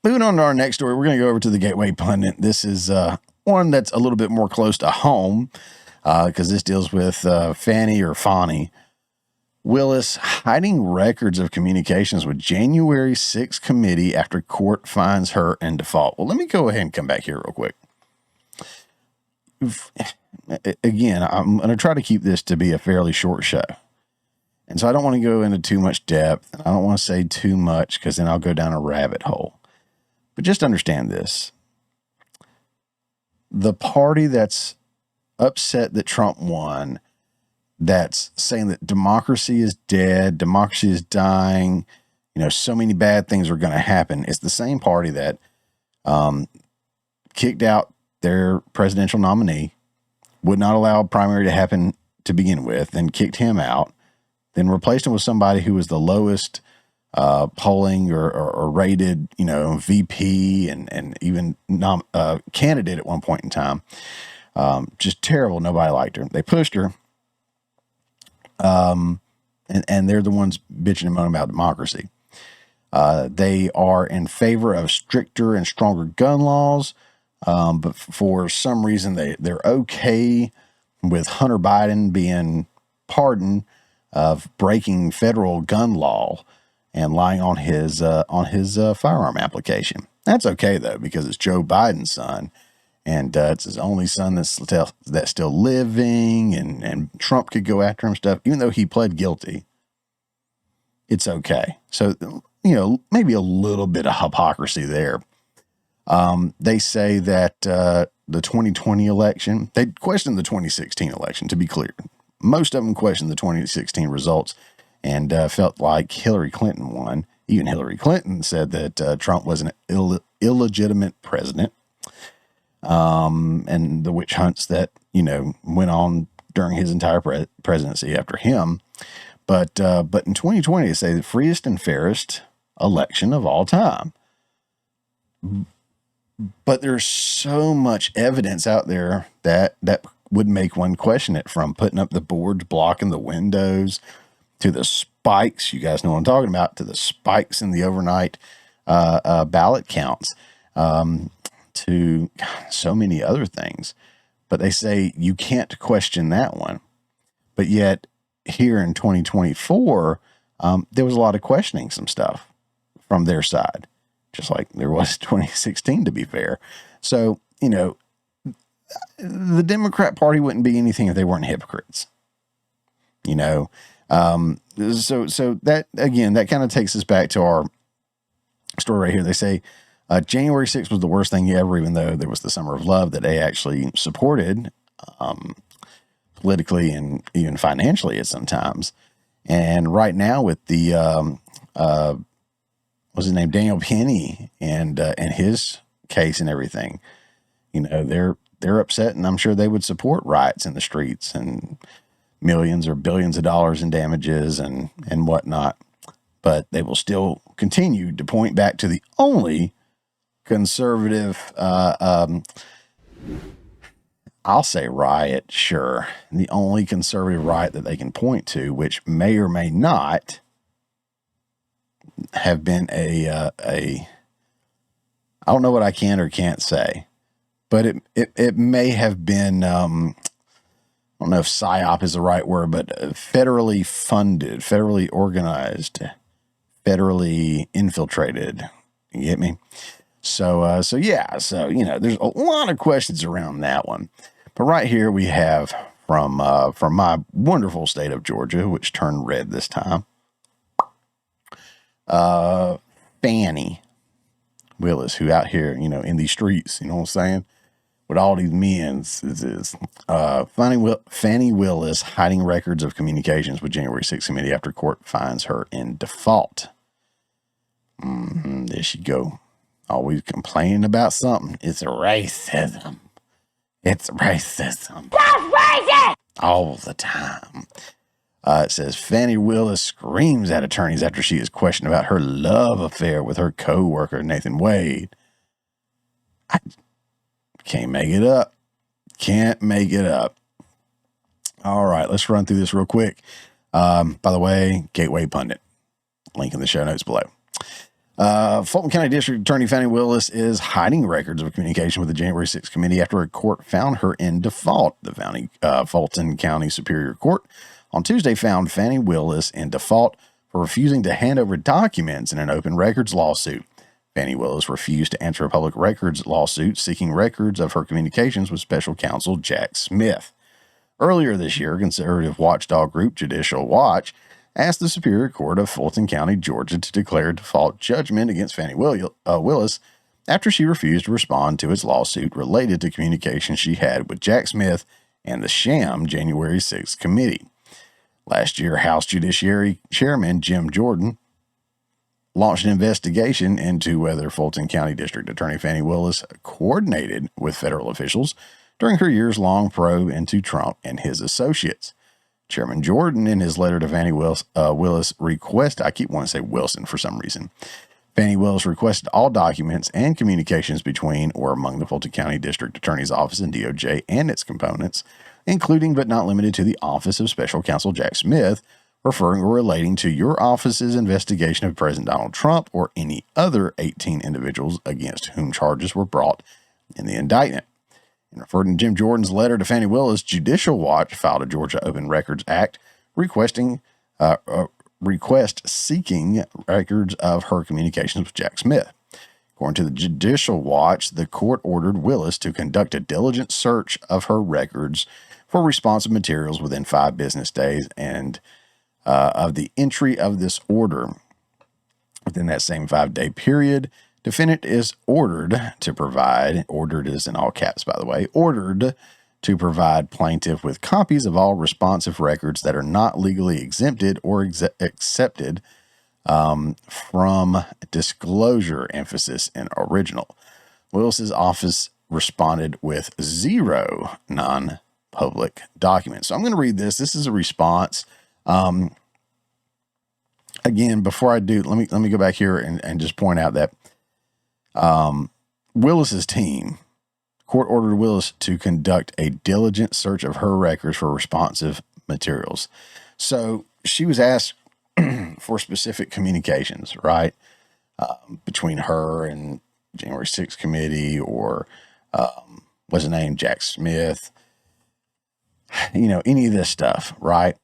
Moving on to our next story, we're going to go over to the Gateway Pundit. This is one that's a little bit more close to home because this deals with Fani Willis hiding records of communications with January 6th committee after court finds her in default. Well, let me go ahead and come back here real quick. Again, I'm going to try to keep this to be a fairly short show. And so I don't want to go into too much depth. I don't want to say too much because then I'll go down a rabbit hole. But just understand this. The party that's upset that Trump won, that's saying that democracy is dead, democracy is dying, so many bad things are going to happen. It's the same party that kicked out their presidential nominee, would not allow a primary to happen to begin with, then kicked him out, then replaced him with somebody who was the lowest polling or rated, VP and even candidate at one point in time. Just terrible. Nobody liked her. They pushed her. And they're the ones bitching and moaning about democracy. They are in favor of stricter and stronger gun laws. But for some reason they're okay with Hunter Biden being pardoned of breaking federal gun law and lying on his firearm application. That's okay though, because it's Joe Biden's son, and it's his only son that's still living, and Trump could go after him stuff, even though he pled guilty. It's okay. So maybe a little bit of hypocrisy there. They say that the 2020 election, they questioned the 2016 election. To be clear, most of them questioned the 2016 results and felt like Hillary Clinton won. Even Hillary Clinton said that Trump was an illegitimate president. And the witch hunts that, went on during his entire presidency after him. But in 2020, they say the freest and fairest election of all time. But there's so much evidence out there that would make one question it, from putting up the boards blocking the windows to the spikes, you guys know what I'm talking about, to the spikes in the overnight ballot counts, to so many other things. But they say you can't question that one. But yet here in 2024, there was a lot of questioning some stuff from their side, just like there was 2016, to be fair. So, the Democrat Party wouldn't be anything if they weren't hypocrites, So that, again, that kind of takes us back to our story right here. They say January 6th was the worst thing ever, even though there was the Summer of Love that they actually supported politically and even financially at some times. And right now with the, what's his name, Daniel Penny and his case and everything, they're upset, and I'm sure they would support riots in the streets and millions or billions of dollars in damages and whatnot. But they will still continue to point back to the only conservative, I'll say riot, sure. The only conservative riot that they can point to, which may or may not have been I don't know what I can or can't say, but it may have been, I don't know if PSYOP is the right word, but federally funded, federally organized, federally infiltrated. You get me? So yeah, there's a lot of questions around that one. But right here we have from my wonderful state of Georgia, which turned red this time. Fani Willis, who out here, in these streets, you know what I'm saying, with all these men, is Fani Willis hiding records of communications with January 6th committee after court finds her in default. There she go. Always complaining about something. It's racism. It's racism. That's racist! All the time. It says Fani Willis screams at attorneys after she is questioned about her love affair with her co-worker, Nathan Wade. I can't make it up. Can't make it up. All right, let's run through this real quick. By the way, Gateway Pundit. Link in the show notes below. Fulton County District Attorney Fani Willis is hiding records of communication with the January 6th committee after a court found her in default. The Fulton County Superior Court on Tuesday found Fani Willis in default for refusing to hand over documents in an open records lawsuit. Fani Willis refused to answer a public records lawsuit seeking records of her communications with special counsel Jack Smith. Earlier this year, conservative watchdog group Judicial Watch asked the Superior Court of Fulton County, Georgia, to declare default judgment against Fani Willis after she refused to respond to its lawsuit related to communications she had with Jack Smith and the sham January 6th committee. Last year, House Judiciary Chairman Jim Jordan launched an investigation into whether Fulton County District Attorney Fani Willis coordinated with federal officials during her years-long probe into Trump and his associates. Chairman Jordan, in his letter to Fani Willis, requested, I keep wanting to say Wilson for some reason. Fani Willis requested all documents and communications between or among the Fulton County District Attorney's Office and DOJ and its components, including but not limited to the Office of Special Counsel Jack Smith, referring or relating to your office's investigation of President Donald Trump or any other 18 individuals against whom charges were brought in the indictment. In referring to Jim Jordan's letter to Fani Willis, Judicial Watch filed a Georgia Open Records Act request seeking records of her communications with Jack Smith. According to the Judicial Watch, the court ordered Willis to conduct a diligent search of her records for responsive materials within 5 business days and of the entry of this order. Within that same 5-day period, defendant is ordered to provide, ordered is in all caps, by the way, ordered to provide plaintiff with copies of all responsive records that are not legally exempted or accepted from disclosure, emphasis in original. Willis's office responded with 0 non-public documents. So I'm going to read this. This is a response. Again, before I do, let me go back here and just point out that Willis's team, court ordered Willis to conduct a diligent search of her records for responsive materials. So she was asked for specific communications, right? Between her and January 6th committee or, what's his name? Jack Smith, any of this stuff, right?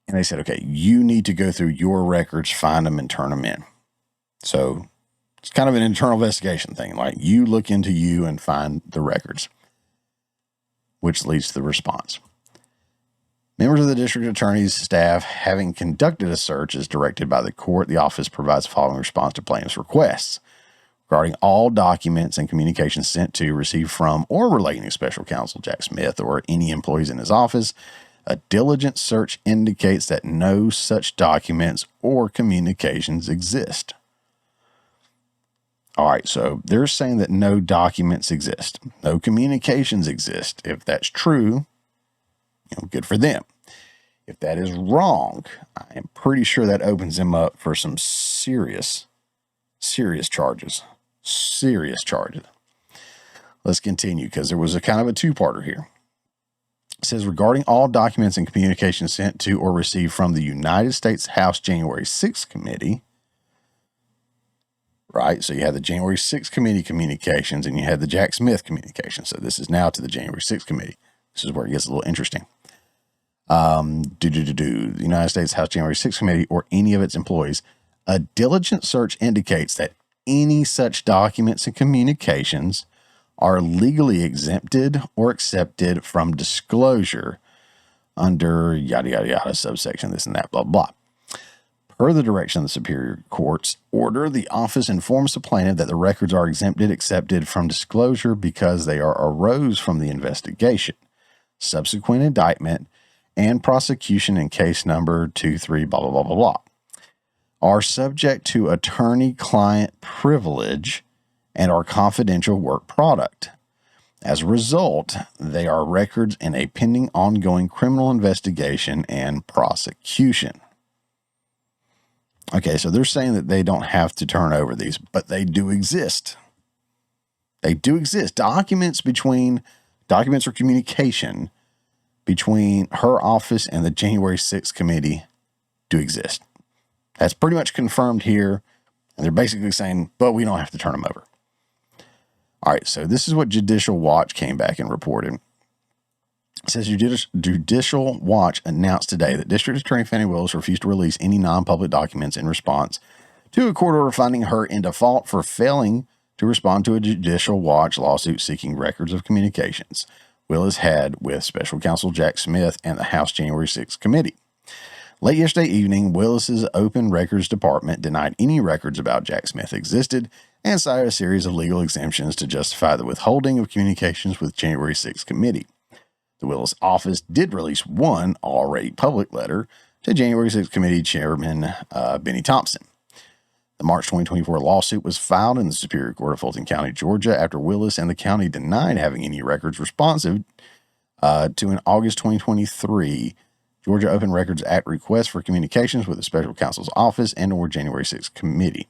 And they said, okay, you need to go through your records, find them and turn them in. So it's kind of an internal investigation thing. Like you look into you and find the records, which leads to the response. Members of the district attorney's staff, having conducted a search as directed by the court, the office provides the following response to plaintiff's requests. Regarding all documents and communications sent to, received from, or relating to special counsel Jack Smith or any employees in his office, a diligent search indicates that no such documents or communications exist. All right, so they're saying that no documents exist, no communications exist. If that's true, good for them. If that is wrong, I am pretty sure that opens them up for some serious charges. Serious charges. Let's continue because there was a kind of a two-parter here. It says, regarding all documents and communications sent to or received from the United States House January 6th Committee, right? So you had the January 6th Committee communications and you had the Jack Smith communications. So this is now to the January 6th Committee. This is where it gets a little interesting. The United States House January 6th Committee or any of its employees, a diligent search indicates that any such documents and communications are legally exempted or accepted from disclosure under yada, yada, yada, subsection, this and that, blah, blah. Per the direction of the Superior Court's order, the office informs the plaintiff that the records are exempted, accepted from disclosure because they arose from the investigation, subsequent indictment, and prosecution in case number 23, blah, blah, blah, blah, blah, are subject to attorney-client privilege and are confidential work product. As a result, they are records in a pending ongoing criminal investigation and prosecution. Okay, so they're saying that they don't have to turn over these, but they do exist. They do exist. Documents or communication between her office and the January 6th committee do exist. That's pretty much confirmed here. And they're basically saying, but we don't have to turn them over. All right, so this is what Judicial Watch came back and reported. It says Judicial Watch announced today that District Attorney Fani Willis refused to release any non-public documents in response to a court order finding her in default for failing to respond to a Judicial Watch lawsuit seeking records of communications Willis had with Special Counsel Jack Smith and the House January 6th committee. Late yesterday evening, Willis's Open Records Department denied any records about Jack Smith existed and cited a series of legal exemptions to justify the withholding of communications with January 6th committee. The Willis office did release one already public letter to January 6th committee chairman Benny Thompson. The March 2024 lawsuit was filed in the Superior Court of Fulton County, Georgia, after Willis and the county denied having any records responsive to an August 2023 Georgia Open Records Act request for communications with the Special Counsel's office and or January 6th committee.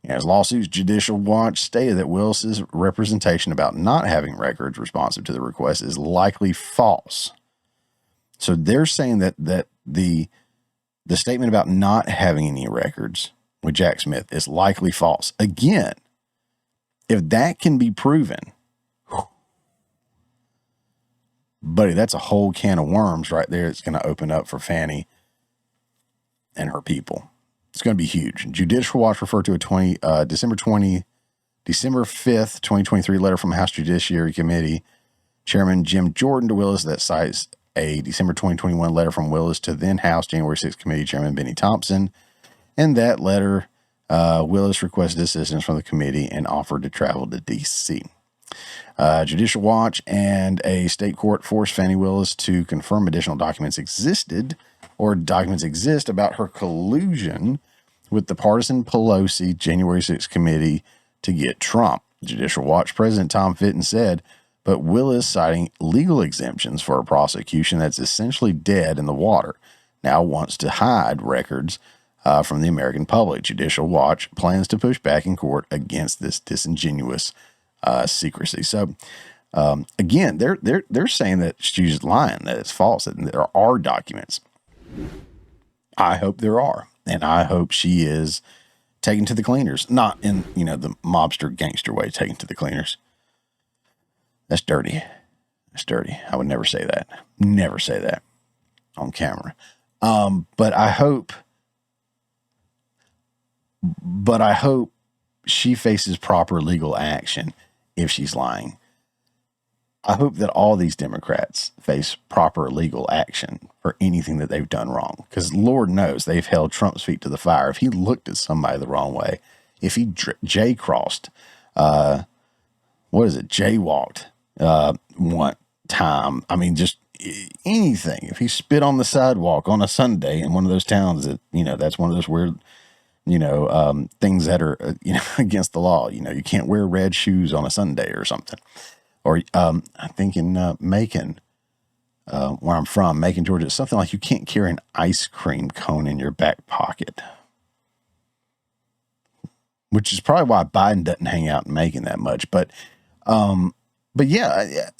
In his lawsuits, Judicial Watch stated that Willis's representation about not having records responsive to the request is likely false. So they're saying that the statement about not having any records with Jack Smith is likely false. Again, if that can be proven, buddy, that's a whole can of worms right there. It's going to open up for Fani and her people. It's going to be huge. Judicial Watch referred to a December 5th, 2023 letter from House Judiciary Committee Chairman Jim Jordan to Willis that cites a December 2021 letter from Willis to then House January 6th Committee Chairman Benny Thompson. In that letter, Willis requested assistance from the committee and offered to travel to D.C. Judicial Watch and a state court forced Fani Willis to confirm additional documents exist about her collusion with the partisan Pelosi January 6th committee to get Trump. Judicial Watch President Tom Fitton said, but Willis, citing legal exemptions for a prosecution that's essentially dead in the water, now wants to hide records from the American public. Judicial Watch plans to push back in court against this disingenuous secrecy. So again, they're saying that she's lying, that it's false, that there are documents. I hope there are, and I hope she is taken to the cleaners, not in the mobster gangster way, taken to the cleaners. That's dirty. That's dirty. I would never say that. Never say that on camera. But I hope she faces proper legal action if she's lying. I hope that all these Democrats face proper legal action for anything that they've done wrong. Because Lord knows they've held Trump's feet to the fire. If he looked at somebody the wrong way, if he J-crossed, jaywalked one time, I mean, just anything. If he spit on the sidewalk on a Sunday in one of those towns that, that's one of those weird, things that are, against the law. You can't wear red shoes on a Sunday or something. Or I think in Macon, where I'm from, Macon, Georgia, it's something like you can't carry an ice cream cone in your back pocket. Which is probably why Biden doesn't hang out in Macon that much. But yeah,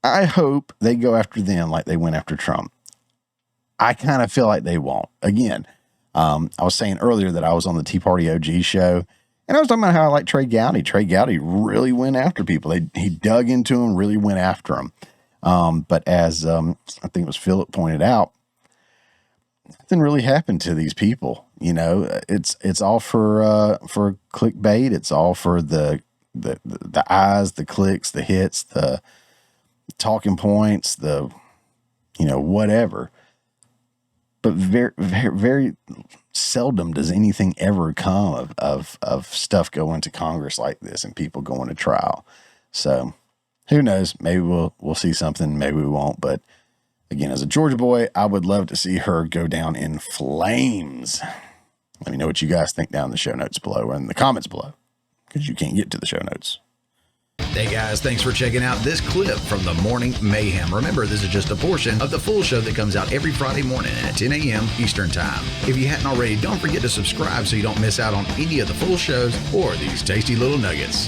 I hope they go after them like they went after Trump. I kind of feel like they won't. Again, I was saying earlier that I was on the Tea Party OG show, and I was talking about how I like Trey Gowdy. Trey Gowdy really went after people. He dug into them, really went after them. But as I think it was Philip pointed out, nothing really happened to these people. It's all for clickbait. It's all for the eyes, the clicks, the hits, the talking points, the whatever. But very, very, very seldom does anything ever come of stuff going to Congress like this and people going to trial. So who knows? Maybe we'll see something. Maybe we won't. But again, as a Georgia boy, I would love to see her go down in flames. Let me know what you guys think down in the show notes below or in the comments below, because you can't get to the show notes. Hey guys, thanks for checking out this clip from the Morning Mayhem. Remember, this is just a portion of the full show that comes out every Friday morning at 10 a.m. Eastern Time. If you hadn't already, don't forget to subscribe so you don't miss out on any of the full shows or these tasty little nuggets.